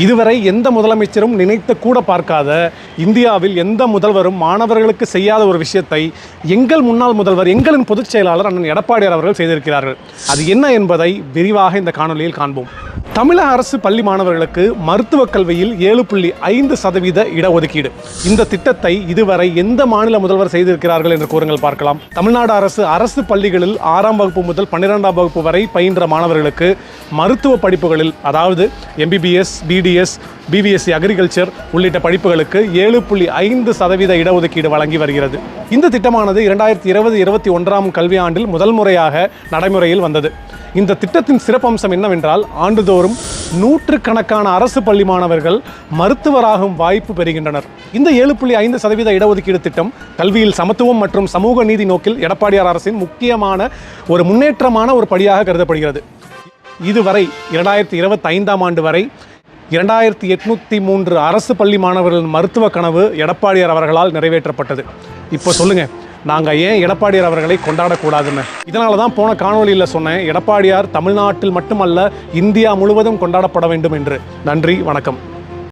இதுவரை எந்த முதலமைச்சரும் நினைத்து கூட பார்க்காத, இந்தியாவில் எந்த முதல்வரும் மாணவர்களுக்கு செய்யாத ஒரு விஷயத்தை எங்கள் முன்னாள் முதல்வர், எங்களின் பொதுச் செயலாளர் அண்ணன் எடப்பாடியார் அவர்கள் செய்திருக்கிறார்கள். அது என்ன என்பதை விரிவாக இந்த காணொலியில் காண்போம். தமிழக அரசு பள்ளி மாணவர்களுக்கு மருத்துவக் கல்வியில் 7.5% இடஒதுக்கீடு. இந்த திட்டத்தை இதுவரை எந்த மாநில முதல்வர் செய்திருக்கிறார்கள் என்று கூறுங்கள் பார்க்கலாம். தமிழ்நாடு அரசு பள்ளிகளில் 6ஆம் வகுப்பு முதல் 12ஆம் வகுப்பு வரை பயின்ற மாணவர்களுக்கு மருத்துவ படிப்புகளில், அதாவது MBBS, BDS, BVSC அக்ரிகல்ச்சர் உள்ளிட்ட படிப்புகளுக்கு 7.5% இடஒதுக்கீடு வழங்கி வருகிறது. இந்த திட்டமானது 2020-21 கல்வியாண்டில் முதல் முறையாக நடைமுறையில் வந்தது. இந்த திட்டத்தின் சிறப்பம்சம் என்னவென்றால், ஆண்டுதோறும் நூற்றுக்கணக்கான அரசு பள்ளி மாணவர்கள் மருத்துவராகும் வாய்ப்பு பெறுகின்றனர். இந்த 7.5% இடஒதுக்கீடு திட்டம் கல்வியில் சமத்துவம் மற்றும் சமூக நீதி நோக்கில் எடப்பாடியார் அரசின் முக்கியமான ஒரு முன்னேற்றமான ஒரு படியாக கருதப்படுகிறது. இதுவரை 2025ஆம் ஆண்டு வரை 2803 அரசு பள்ளி மாணவர்களின் மருத்துவ கனவு எடப்பாடியார் அவர்களால் நிறைவேற்றப்பட்டது. இப்போ சொல்லுங்கள், நாங்கள் ஏன் எடப்பாடியார் அவர்களை கொண்டாடக்கூடாதுன்னு? இதனால தான் போன காணொலியில் சொன்னேன், எடப்பாடியார் தமிழ்நாட்டில் மட்டுமல்ல இந்தியா முழுவதும் கொண்டாடப்பட வேண்டும் என்று. நன்றி, வணக்கம்.